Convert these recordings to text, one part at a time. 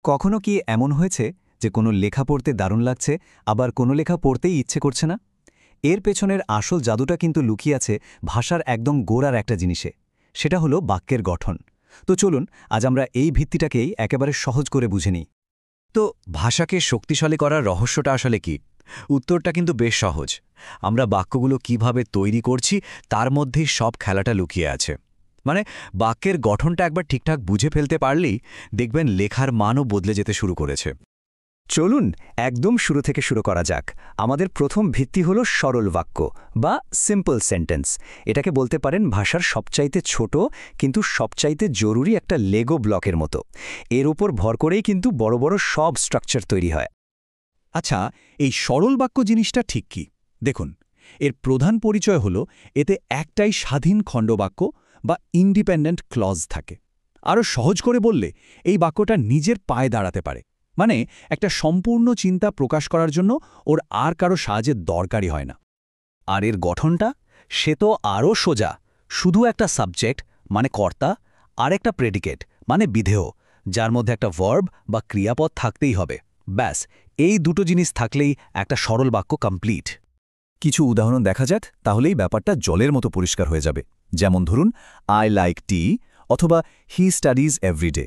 কখনো কি এমন হয়েছে যে কোনো লেখা পড়তে দারুণ লাগছে, আবার কোনো লেখা পড়তেই ইচ্ছে করছে না? এর পেছনের আসল জাদুটা কিন্তু লুকিয়ে আছে ভাষার একদম গোড়ার একটা জিনিসে। সেটা হলো বাক্যের গঠন। তো চলুন আজ আমরা এই ভিত্তিটাকেই একেবারে সহজ করে বুঝে নিই। তো ভাষাকে শক্তিশালী করার রহস্যটা আসলে কি? উত্তরটা কিন্তু বেশ সহজ। আমরা বাক্যগুলো কিভাবে তৈরি করছি তার মধ্যেই সব খেলাটা লুকিয়ে আছে। মানে বাক্যের গঠনটা একবার ঠিকঠাক বুঝে ফেলতে পারলেই দেখবেন লেখার মানও বদলে যেতে শুরু করেছে। চলুন একদম শুরু থেকে শুরু করা যাক। আমাদের প্রথম ভিত্তি হলো সরল বাক্য বা সিম্পল সেন্টেন্স। এটাকে বলতে পারেন ভাষার সবচাইতে ছোট কিন্তু সবচাইতে জরুরি একটা লেগো ব্লকের মতো। এর উপর ভর করেই কিন্তু বড় বড় সব স্ট্রাকচার তৈরি হয়। আচ্ছা, এই সরল বাক্য জিনিসটা ঠিক কি? দেখুন, এর প্রধান পরিচয় হল এতে একটাই স্বাধীন খণ্ডবাক্য বা ইন্ডিপেন্ডেন্ট ক্লজ থাকে। আরও সহজ করে বললে এই বাক্যটা নিজের পায়ে দাঁড়াতে পারে। মানে একটা সম্পূর্ণ চিন্তা প্রকাশ করার জন্য ওর আর কারো সাহায্যের দরকারই হয় না। আর এর গঠনটা সে তো আরও সোজা। শুধু একটা সাবজেক্ট মানে কর্তা আর একটা প্রেডিকেট মানে বিধেয়, যার মধ্যে একটা ভার্ব বা ক্রিয়াপদ থাকতেই হবে। ব্যাস, এই দুটো জিনিস থাকলেই একটা সরল বাক্য কমপ্লিট। কিছু উদাহরণ দেখা যাক, তাহলেই ব্যাপারটা জলের মতো পরিষ্কার হয়ে যাবে। যেমন ধরুন, আই লাইক টি অথবা হি স্টাডিজ এভরিডে।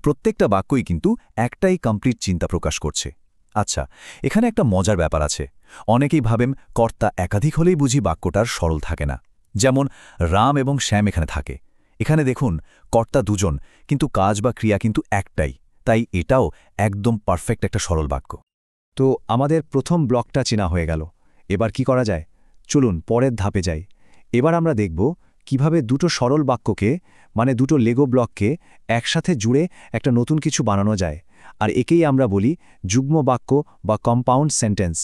প্রত্যেকটা বাক্যই কিন্তু একটাই কমপ্লিট চিন্তা প্রকাশ করছে। আচ্ছা, এখানে একটা মজার ব্যাপার আছে। অনেকেই ভাবেন কর্তা একাধিক হলেই বুঝি বাক্যটার সরল থাকে না। যেমন রাম এবং শ্যাম এখানে থাকে। এখানে দেখুন কর্তা দুজন, কিন্তু কাজ বা ক্রিয়া কিন্তু একটাই। তাই এটাও একদম পারফেক্ট একটা সরল বাক্য। তো আমাদের প্রথম ব্লকটা চেনা হয়ে গেল। এবার কি করা যায়? চলুন পরের ধাপে যাই। এবার আমরা দেখব কিভাবে দুটো সরল বাক্যকে, মানে দুটো লেগো ব্লককে একসাথে জুড়ে একটা নতুন কিছু বানানো যায়। আর একেই আমরা বলি যুগ্ম বাক্য বা কম্পাউন্ড সেন্টেন্স।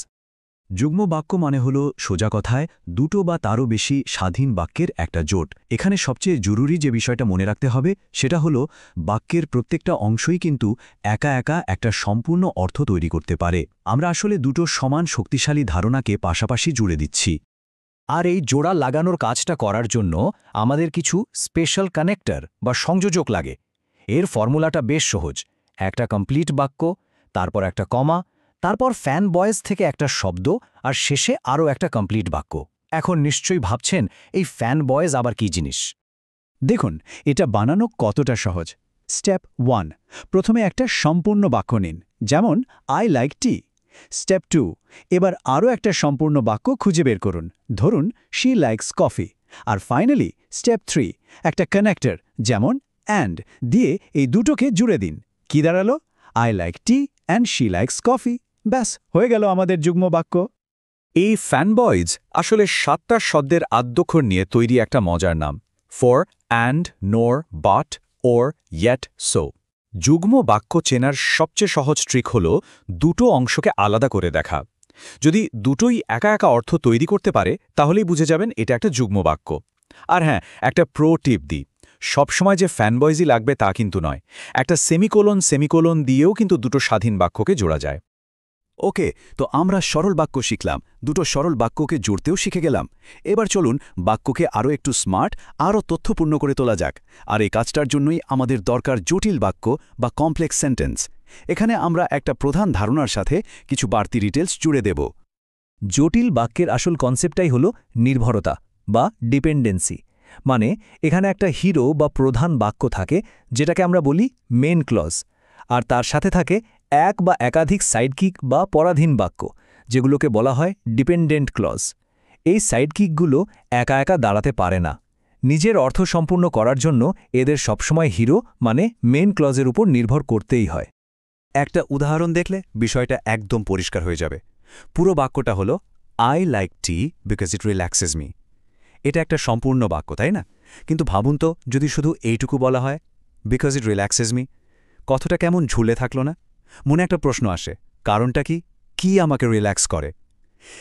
যুগ্ম বাক্য মানে হল সোজা কথায় দুটো বা তারও বেশি স্বাধীন বাক্যের একটা জোট। এখানে সবচেয়ে জরুরি যে বিষয়টা মনে রাখতে হবে সেটা হলো বাক্যের প্রত্যেকটা অংশই কিন্তু একা একা একটা সম্পূর্ণ অর্থ তৈরি করতে পারে। আমরা আসলে দুটো সমান শক্তিশালী ধারণাকে পাশাপাশি জুড়ে দিচ্ছি। আর এই জোড়া লাগানোর কাজটা করার জন্য আমাদের কিছু স্পেশাল কানেক্টর বা সংযোজক লাগে। এর ফর্মুলাটা বেশ সহজ। একটা কমপ্লিট বাক্য, তারপর একটা কমা, তারপর ফ্যান বয়েজ থেকে একটা শব্দ, আর শেষে আরও একটা কমপ্লিট বাক্য। এখন নিশ্চয়ই ভাবছেন এই ফ্যান বয়েজ আবার কি জিনিস। দেখুন, এটা বানানো কতটা সহজ। স্টেপ 1, প্রথমে একটা সম্পূর্ণ বাক্য নিন, যেমন আই লাইক টি। স্টেপ 2, এবার আরও একটা সম্পূর্ণ বাক্য খুঁজে বের করুন, ধরুন শি লাইকস কফি। আর ফাইনালি স্টেপ 3, একটা কানেক্টর যেমন অ্যান্ড দিয়ে এই দুটোকে জুড়ে দিন। কি দাঁড়ালো? I like tea and she likes coffee. ব্যাস, হয়ে গেল আমাদের যুগ্ম বাক্য। এই ফ্যানবয়েজ আসলে 7টা শব্দের আদ্যক্ষর নিয়ে তৈরি একটা মজার নাম। For, and, nor, but, or, yet, so. যুগ্ম বাক্য চেনার সবচেয়ে সহজ ট্রিক হল দুটো অংশকে আলাদা করে দেখা। যদি দুটোই একা একা অর্থ তৈরি করতে পারে তাহলেই বুঝে যাবেন এটা একটা যুগ্ম বাক্য। আর হ্যাঁ, একটা প্রো টিপ দিই, সবসময় যে ফ্যানবয়েজই লাগবে তা কিন্তু নয়। একটা সেমিকোলন সেমিকোলন দিয়েও কিন্তু দুটো স্বাধীন বাক্যকে জোড়া যায়। ওকে, তো আমরা সরল বাক্য শিখলাম, দুটো সরল বাক্যকে জুড়তেও শিখে গেলাম। এবার চলুন বাক্যকে আরও একটু স্মার্ট, আরও তথ্যপূর্ণ করে তোলা যাক। আর এই কাজটার জন্যই আমাদের দরকার জটিল বাক্য বা কমপ্লেক্স সেন্টেন্স। এখানে আমরা একটা প্রধান ধারণার সাথে কিছু বাড়তি ডিটেলস জুড়ে দেব। জটিল বাক্যের আসল কনসেপ্টটাই হলো নির্ভরতা বা ডিপেন্ডেন্সি। মানে এখানে একটা হিরো বা প্রধান বাক্য থাকে, যেটাকে আমরা বলি মেন ক্লজ, আর তার সাথে থাকে এক বা একাধিক সাইডকিক বা পরাধীন বাক্য, যেগুলোকে বলা হয় ডিপেন্ডেন্ট ক্লজ। এই সাইডকিকগুলো একা একা দাঁড়াতে পারে না। নিজের অর্থ সম্পূর্ণ করার জন্য এদের সবসময় হিরো মানে মেন ক্লজের উপর নির্ভর করতেই হয়। একটা উদাহরণ দেখলে বিষয়টা একদম পরিষ্কার হয়ে যাবে। পুরো বাক্যটা হলো I like tea because it relaxes me. এটা একটা সম্পূর্ণ বাক্য, তাই না? কিন্তু ভাবুন তো যদি শুধু এইটুকু বলা হয়, বিকজ ইট রিল্যাক্সেস মি, কথাটা কেমন ঝুলে থাকলো না? মনে একটা প্রশ্ন আসে, কারণটা কি? কি আমাকে রিল্যাক্স করে?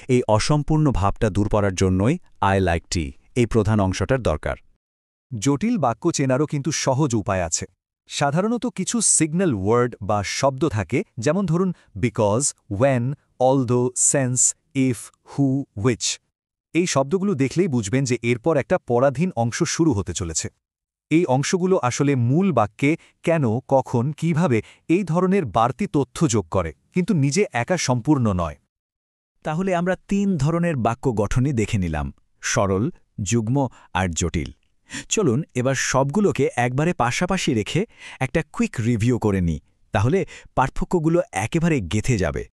এই অসম্পূর্ণ ভাবটা দূর করার জন্যই আই লাইক টি এই প্রধান অংশটার দরকার। জটিল বাক্য চেনারও কিন্তু সহজ উপায় আছে। সাধারণত কিছু সিগন্যাল ওয়ার্ড বা শব্দ থাকে, যেমন ধরুন because, when, although, since, if, who, which. এই শব্দগুলো দেখলেই বুঝবেন যে এরপর একটা পরাধীন অংশ শুরু হতে চলেছে। এই অংশগুলো আসলে মূল বাক্যে কেন, কখন, কিভাবে এই ধরনের বাড়তি তথ্য যোগ করে, কিন্তু নিজে একা সম্পূর্ণ নয়। তাহলে আমরা 3 ধরনের বাক্য গঠনই দেখে নিলাম: সরল, যুগ্ম আর জটিল। চলুন এবার সবগুলোকে একবারে পাশাপাশি রেখে একটা কুইক রিভিউ করে নিই, তাহলে পার্থক্যগুলো একেবারে গেঁথে যাবে।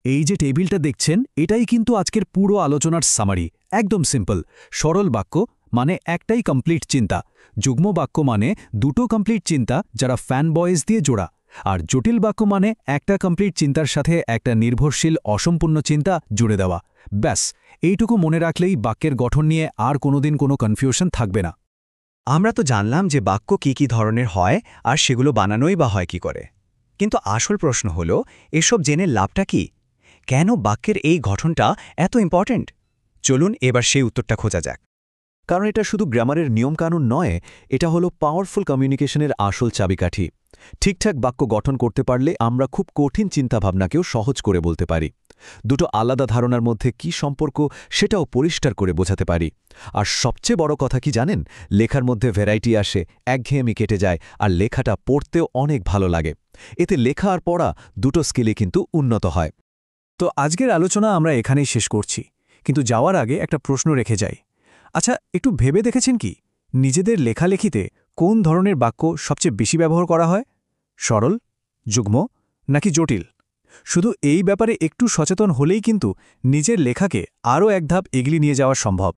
এই যে টেবিলটা দেখছেন, এটাই কিন্তু আজকের পুরো আলোচনার সামারি। একদম সিম্পল। সরল বাক্য মানে একটাই কমপ্লিট চিন্তা, যুগ্ম বাক্য মানে দুটো কমপ্লিট চিন্তা যারা ফ্যান বয়েজ দিয়ে জোড়া, আর জটিল বাক্য মানে একটা কমপ্লিট চিন্তার সাথে একটা নির্ভরশীল অসম্পূর্ণ চিন্তা জুড়ে দেওয়া। ব্যাস, এইটুকু মনে রাখলেই বাক্যের গঠন নিয়ে আর কোনোদিন কোনো কনফিউশন থাকবে না। আমরা তো জানলাম যে বাক্য কি ধরনের হয় আর সেগুলো বানানোই বা হয় কি করে। কিন্তু আসল প্রশ্ন হলো, এসব জেনে লাভটা কি? কেন বাক্যের এই গঠনটা এত ইম্পর্ট্যান্ট? চলুন এবার সেই উত্তরটা খোঁজা যাক। কারণ এটা শুধু গ্রামারের নিয়মকানুন নয়, এটা হলো পাওয়ারফুল কমিউনিকেশনের আসল চাবিকাঠি। ঠিকঠাক বাক্য গঠন করতে পারলে আমরা খুব কঠিন চিন্তাভাবনাকেও সহজ করে বলতে পারি। দুটো আলাদা ধারণার মধ্যে কি সম্পর্ক সেটাও পরিষ্কার করে বোঝাতে পারি। আর সবচেয়ে বড় কথা কি জানেন, লেখার মধ্যে ভ্যারাইটি আসে, একঘেয়েমি কেটে যায়, আর লেখাটা পড়তেও অনেক ভালো লাগে। এতে লেখা আর পড়া দুটো স্কিলে কিন্তু উন্নত হয়। তো আজকের আলোচনা আমরা এখানেই শেষ করছি, কিন্তু যাওয়ার আগে একটা প্রশ্ন রেখে যাই। আচ্ছা, একটু ভেবে দেখেছেন কি, নিজেদের লেখালেখিতে কোন ধরনের বাক্য সবচেয়ে বেশি ব্যবহার করা হয়? সরল, যুগ্ম নাকি জটিল? শুধু এই ব্যাপারে একটু সচেতন হলেই কিন্তু নিজের লেখাকে আরও এক ধাপ এগিয়ে নিয়ে যাওয়া সম্ভব।